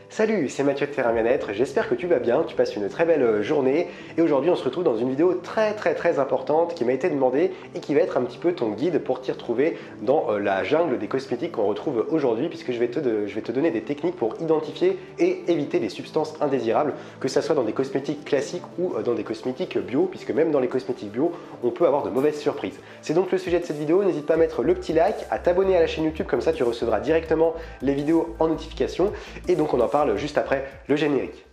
Salut, c'est Mathieu de Terrain Bien-être, j'espère que tu vas bien, tu passes une très belle journée et aujourd'hui on se retrouve dans une vidéo très importante qui m'a été demandée et qui va être un petit peu ton guide pour t'y retrouver dans la jungle des cosmétiques qu'on retrouve aujourd'hui, puisque je vais te donner des techniques pour identifier et éviter les substances indésirables, que ce soit dans des cosmétiques classiques ou dans des cosmétiques bio, puisque même dans les cosmétiques bio on peut avoir de mauvaises surprises. C'est donc le sujet de cette vidéo, n'hésite pas à mettre le petit like, à t'abonner à la chaîne YouTube, comme ça tu recevras directement les vidéos en notification et donc on en parle juste après le générique.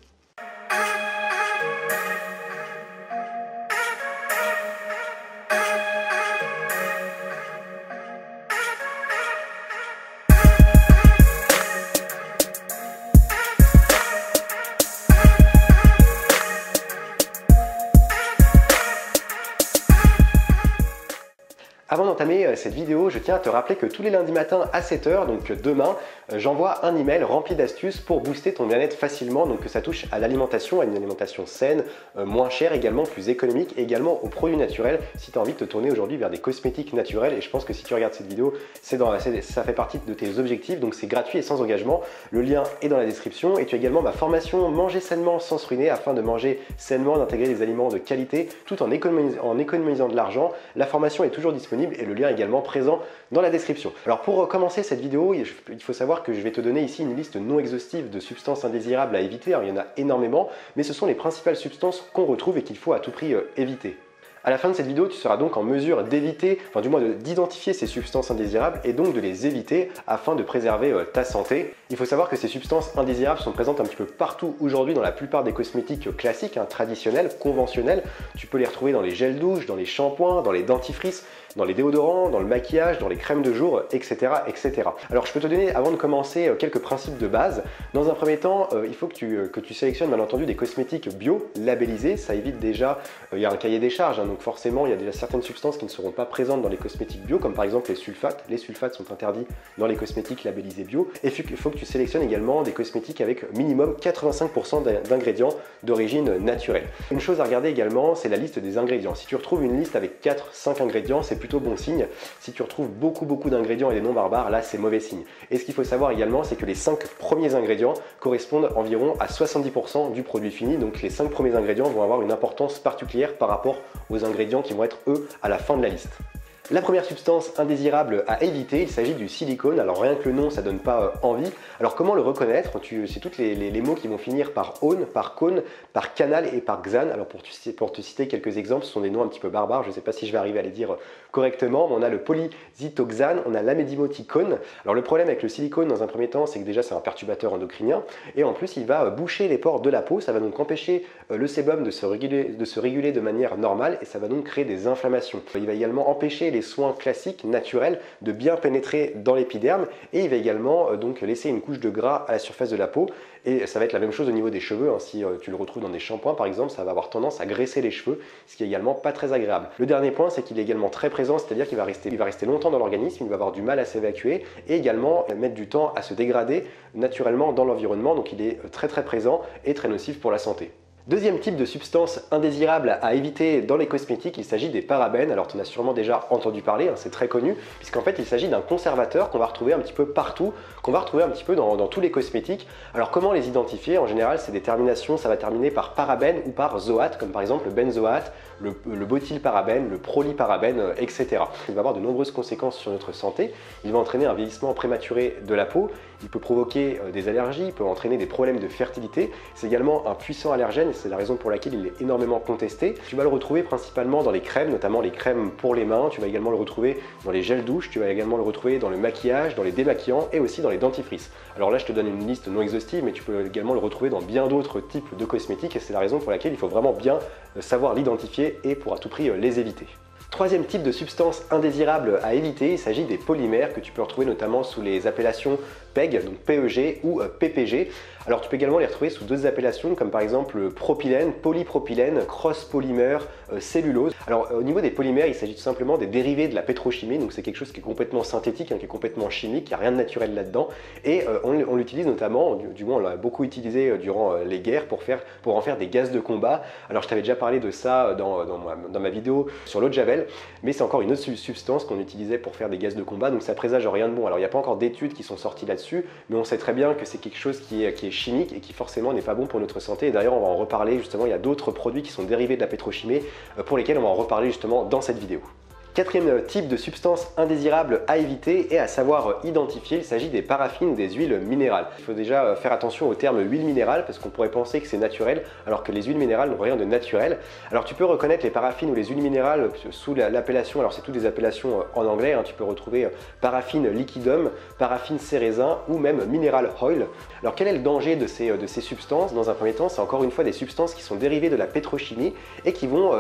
Avant d'entamer cette vidéo, je tiens à te rappeler que tous les lundis matins à 7 h, donc demain, j'envoie un email rempli d'astuces pour booster ton bien-être facilement, donc que ça touche à l'alimentation, à une alimentation saine, moins chère également, plus économique, et également aux produits naturels si tu as envie de te tourner aujourd'hui vers des cosmétiques naturels. Et je pense que si tu regardes cette vidéo, ça fait partie de tes objectifs, donc c'est gratuit et sans engagement. Le lien est dans la description et tu as également ma formation Manger sainement sans se ruiner, afin de manger sainement, d'intégrer des aliments de qualité tout en économisant de l'argent. La formation est toujours disponible et le lien est également présent dans la description. Alors pour commencer cette vidéo, il faut savoir que je vais te donner ici une liste non exhaustive de substances indésirables à éviter. Alors, il y en a énormément, mais ce sont les principales substances qu'on retrouve et qu'il faut à tout prix éviter. À la fin de cette vidéo, tu seras donc en mesure d'éviter, enfin du moins d'identifier ces substances indésirables et donc de les éviter afin de préserver ta santé. Il faut savoir que ces substances indésirables sont présentes un petit peu partout aujourd'hui dans la plupart des cosmétiques classiques, traditionnels, conventionnels. Tu peux les retrouver dans les gels douche, dans les shampoings, dans les dentifrices, dans les déodorants, dans le maquillage, dans les crèmes de jour, etc. etc. Alors je peux te donner, avant de commencer, quelques principes de base. Dans un premier temps, il faut que tu sélectionnes bien entendu des cosmétiques bio labellisés. Ça évite déjà, il y a un cahier des charges, donc forcément il y a déjà certaines substances qui ne seront pas présentes dans les cosmétiques bio, comme par exemple les sulfates. Les sulfates sont interdits dans les cosmétiques labellisés bio. Et il faut que tu sélectionnes également des cosmétiques avec minimum 85% d'ingrédients d'origine naturelle. Une chose à regarder également, c'est la liste des ingrédients. Si tu retrouves une liste avec 4-5 ingrédients, c'est plutôt bon signe. Si tu retrouves beaucoup d'ingrédients et des noms barbares, là c'est mauvais signe. Et ce qu'il faut savoir également, c'est que les 5 premiers ingrédients correspondent environ à 70% du produit fini. Donc les 5 premiers ingrédients vont avoir une importance particulière par rapport aux ingrédients qui vont être eux à la fin de la liste. La première substance indésirable à éviter, il s'agit du silicone. Alors rien que le nom, ça donne pas envie. Alors comment le reconnaître? C'est tous les mots qui vont finir par one, par cône, par canal et par xan. Alors pour te citer quelques exemples, ce sont des noms un petit peu barbares, je ne sais pas si je vais arriver à les dire correctement. On a le polyzitoxane, on a l'amidimoticone. Alors le problème avec le silicone dans un premier temps, c'est que déjà c'est un perturbateur endocrinien et en plus il va boucher les pores de la peau. Ça va donc empêcher le sébum de se réguler de manière normale et ça va donc créer des inflammations. Il va également empêcher les soins classiques, naturels, de bien pénétrer dans l'épiderme et il va également donc laisser une couche de gras à la surface de la peau et ça va être la même chose au niveau des cheveux. Si tu le retrouves dans des shampoings par exemple, ça va avoir tendance à graisser les cheveux, ce qui est également pas très agréable. Le dernier point, c'est qu'il est également très présent, c'est-à-dire qu'il va rester longtemps dans l'organisme, il va avoir du mal à s'évacuer et également mettre du temps à se dégrader naturellement dans l'environnement, donc il est très présent et très nocif pour la santé. Deuxième type de substance indésirable à éviter dans les cosmétiques, il s'agit des parabènes. Alors tu en as sûrement déjà entendu parler, c'est très connu, puisqu'en fait il s'agit d'un conservateur qu'on va retrouver un petit peu partout, qu'on va retrouver un petit peu dans tous les cosmétiques. Alors comment les identifier? En général c'est des terminations, ça va terminer par parabène ou par zoate, comme par exemple le benzoate, le butylparabène, le prolyparabène, etc. Il va avoir de nombreuses conséquences sur notre santé. Il va entraîner un vieillissement prématuré de la peau, il peut provoquer des allergies, il peut entraîner des problèmes de fertilité. C'est également un puissant allergène, c'est la raison pour laquelle il est énormément contesté. Tu vas le retrouver principalement dans les crèmes, notamment les crèmes pour les mains. Tu vas également le retrouver dans les gels douche, tu vas également le retrouver dans le maquillage, dans les démaquillants et aussi dans les dentifrices. Alors là je te donne une liste non exhaustive, mais tu peux également le retrouver dans bien d'autres types de cosmétiques et c'est la raison pour laquelle il faut vraiment bien savoir l'identifier et pour à tout prix les éviter. Troisième type de substance indésirable à éviter, il s'agit des polymères que tu peux retrouver notamment sous les appellations PEG, donc PEG ou PPG. Alors tu peux également les retrouver sous d'autres appellations comme par exemple propylène, polypropylène, cross-polymère, cellulose. Alors au niveau des polymères, il s'agit tout simplement des dérivés de la pétrochimie, donc c'est quelque chose qui est complètement synthétique, qui est complètement chimique, il n'y a rien de naturel là-dedans et on l'utilise notamment, du moins on l'a beaucoup utilisé durant les guerres pour en faire des gaz de combat. Alors je t'avais déjà parlé de ça dans ma vidéo sur l'eau de Javel, mais c'est encore une autre substance qu'on utilisait pour faire des gaz de combat, donc ça présage rien de bon. Alors il n'y a pas encore d'études qui sont sorties là-dessus, là-dessus, mais on sait très bien que c'est quelque chose qui est chimique et qui forcément n'est pas bon pour notre santé. Et d'ailleurs, on va en reparler justement, il y a d'autres produits qui sont dérivés de la pétrochimie pour lesquels on va en reparler justement dans cette vidéo. Quatrième type de substance indésirable à éviter et à savoir identifier, il s'agit des paraffines ou des huiles minérales. Il faut déjà faire attention au terme huile minérale parce qu'on pourrait penser que c'est naturel alors que les huiles minérales n'ont rien de naturel. Alors tu peux reconnaître les paraffines ou les huiles minérales sous l'appellation, alors c'est toutes des appellations en anglais, hein, tu peux retrouver paraffine liquidum, paraffine cérésin ou même mineral oil. Alors quel est le danger de ces substances? Dans un premier temps, c'est encore une fois des substances qui sont dérivées de la pétrochimie et qui vont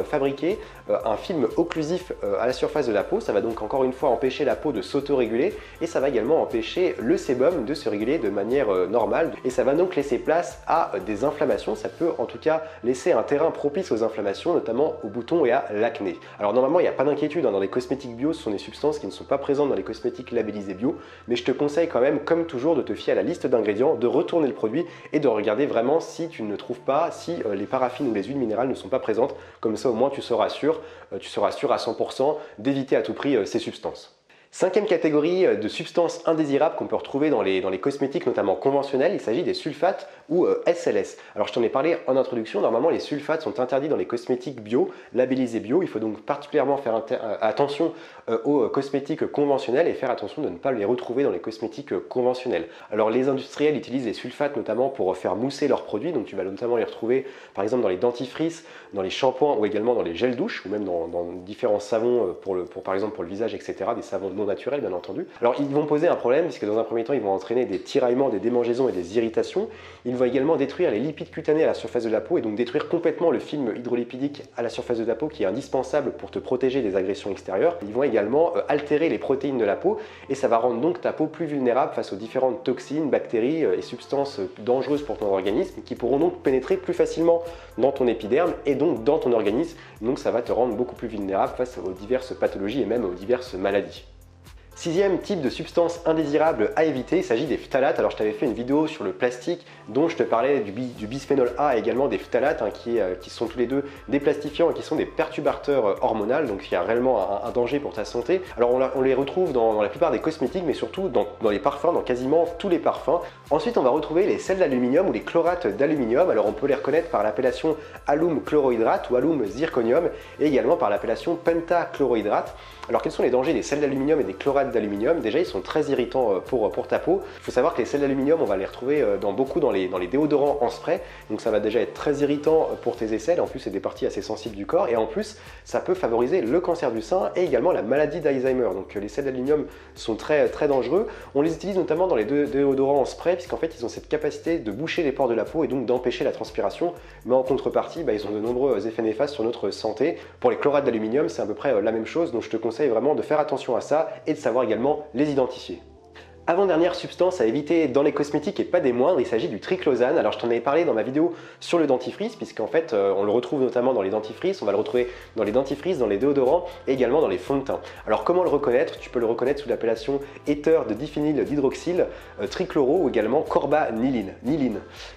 fabriquer un film occlusif à la surface de la peau. Ça va donc encore une fois empêcher la peau de s'auto-réguler et ça va également empêcher le sébum de se réguler de manière normale et ça va donc laisser place à des inflammations. Ça peut en tout cas laisser un terrain propice aux inflammations, notamment aux boutons et à l'acné. Alors normalement il n'y a pas d'inquiétude, hein, dans les cosmétiques bio ce sont des substances qui ne sont pas présentes dans les cosmétiques labellisés bio, mais je te conseille quand même comme toujours de te fier à la liste d'ingrédients, de retourner le produit et de regarder vraiment si tu ne trouves pas, si les paraffines ou les huiles minérales ne sont pas présentes, comme ça au moins tu seras sûr à 100% d'éviter à tout prix ces substances. Cinquième catégorie de substances indésirables qu'on peut retrouver dans les cosmétiques, notamment conventionnels, il s'agit des sulfates ou SLS. Alors je t'en ai parlé en introduction, normalement les sulfates sont interdits dans les cosmétiques bio, labellisés bio. Il faut donc particulièrement faire attention aux cosmétiques conventionnels et faire attention de ne pas les retrouver dans les cosmétiques conventionnels. Alors les industriels utilisent les sulfates notamment pour faire mousser leurs produits, donc tu vas notamment les retrouver par exemple dans les dentifrices, dans les shampoings ou également dans les gels douche ou même dans différents savons par exemple pour le visage, etc. Des savons non naturels bien entendu. Alors ils vont poser un problème puisque dans un premier temps ils vont entraîner des tiraillements, des démangeaisons et des irritations. Ils vont également détruire les lipides cutanés à la surface de la peau et donc détruire complètement le film hydrolipidique à la surface de la peau qui est indispensable pour te protéger des agressions extérieures. Ils vont également altérer les protéines de la peau et ça va rendre donc ta peau plus vulnérable face aux différentes toxines, bactéries et substances dangereuses pour ton organisme qui pourront donc pénétrer plus facilement dans ton épiderme et donc dans ton organisme. Donc ça va te rendre beaucoup plus vulnérable face aux diverses pathologies et même aux diverses maladies. Sixième type de substance indésirable à éviter, il s'agit des phtalates. Alors je t'avais fait une vidéo sur le plastique dont je te parlais du bisphénol A et également des phtalates hein, qui sont tous les deux des plastifiants et qui sont des perturbateurs hormonaux, donc il y a réellement un danger pour ta santé. Alors on les retrouve dans la plupart des cosmétiques mais surtout dans les parfums, dans quasiment tous les parfums. Ensuite on va retrouver les sels d'aluminium ou les chlorates d'aluminium. Alors on peut les reconnaître par l'appellation alum chlorohydrate ou alum zirconium et également par l'appellation pentachlorohydrate. Alors quels sont les dangers des sels d'aluminium et des chlorates d'aluminium? Déjà ils sont très irritants pour ta peau. Il faut savoir que les sels d'aluminium on va les retrouver beaucoup dans les déodorants en spray, donc ça va déjà être très irritant pour tes aisselles. En plus c'est des parties assez sensibles du corps et en plus ça peut favoriser le cancer du sein et également la maladie d'Alzheimer. Donc les sels d'aluminium sont très dangereux. On les utilise notamment dans les déodorants en spray puisqu'en fait ils ont cette capacité de boucher les pores de la peau et donc d'empêcher la transpiration, mais en contrepartie ils ont de nombreux effets néfastes sur notre santé. Pour les chlorates d'aluminium c'est à peu près la même chose, donc je te conseille vraiment de faire attention à ça et de savoir également les identifier. Avant-dernière substance à éviter dans les cosmétiques et pas des moindres, il s'agit du triclosane. Alors je t'en avais parlé dans ma vidéo sur le dentifrice puisqu'en fait on le retrouve notamment dans les dentifrices, on va le retrouver dans les dentifrices, dans les déodorants et également dans les fonds de teint. Alors comment le reconnaître? Tu peux le reconnaître sous l'appellation éther de diphényl dihydroxyle, trichloro ou également corbaniline.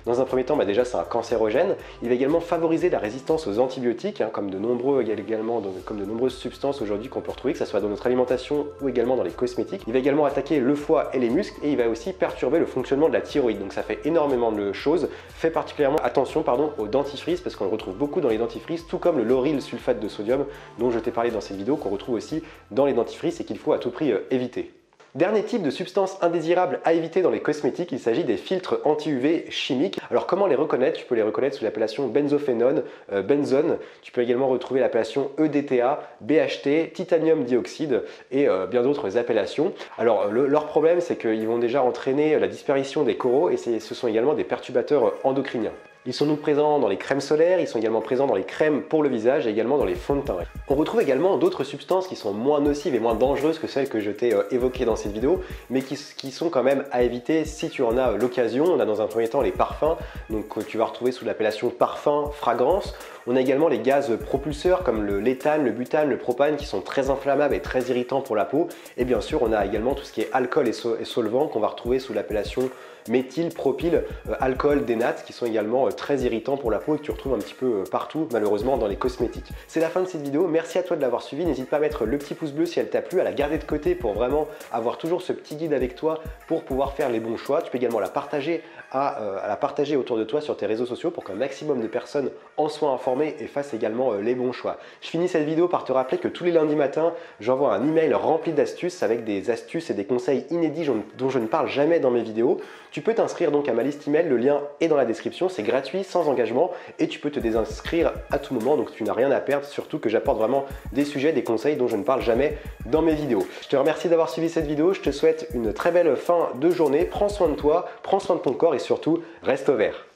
Dans un premier temps déjà c'est un cancérogène, il va également favoriser la résistance aux antibiotiques comme de nombreuses substances aujourd'hui qu'on peut retrouver, que ce soit dans notre alimentation ou également dans les cosmétiques. Il va également attaquer le foie et les muscles et il va aussi perturber le fonctionnement de la thyroïde, donc ça fait énormément de choses. Fais particulièrement attention aux dentifrices parce qu'on le retrouve beaucoup dans les dentifrices, tout comme le lauryl sulfate de sodium dont je t'ai parlé dans cette vidéo, qu'on retrouve aussi dans les dentifrices et qu'il faut à tout prix éviter. Dernier type de substance indésirable à éviter dans les cosmétiques, il s'agit des filtres anti-UV chimiques. Alors comment les reconnaître? Tu peux les reconnaître sous l'appellation benzophénone, benzone. Tu peux également retrouver l'appellation EDTA, BHT, titanium dioxyde et bien d'autres appellations. Alors leur problème c'est qu'ils vont déjà entraîner la disparition des coraux et ce sont également des perturbateurs endocriniens. Ils sont donc présents dans les crèmes solaires, ils sont également présents dans les crèmes pour le visage et également dans les fonds de teint. On retrouve également d'autres substances qui sont moins nocives et moins dangereuses que celles que je t'ai évoquées dans cette vidéo, mais qui sont quand même à éviter si tu en as l'occasion. On a dans un premier temps les parfums, donc que tu vas retrouver sous l'appellation parfum, fragrance. On a également les gaz propulseurs comme le l'éthane, le butane, le propane qui sont très inflammables et très irritants pour la peau. Et bien sûr, on a également tout ce qui est alcool et solvant qu'on va retrouver sous l'appellation méthyle, propyle, alcool, des nattes qui sont également très irritants pour la peau et que tu retrouves un petit peu partout malheureusement dans les cosmétiques. C'est la fin de cette vidéo, merci à toi de l'avoir suivi, n'hésite pas à mettre le petit pouce bleu si elle t'a plu, à la garder de côté pour vraiment avoir toujours ce petit guide avec toi pour pouvoir faire les bons choix. Tu peux également la partager autour de toi sur tes réseaux sociaux pour qu'un maximum de personnes en soient informées et fassent également les bons choix. Je finis cette vidéo par te rappeler que tous les lundis matins, j'envoie un email rempli d'astuces avec des astuces et des conseils inédits dont je ne parle jamais dans mes vidéos. Tu peux t'inscrire donc à ma liste email, le lien est dans la description, c'est gratuit, sans engagement et tu peux te désinscrire à tout moment, donc tu n'as rien à perdre, surtout que j'apporte vraiment des sujets, des conseils dont je ne parle jamais dans mes vidéos. Je te remercie d'avoir suivi cette vidéo, je te souhaite une très belle fin de journée, prends soin de toi, prends soin de ton corps et surtout, reste vert.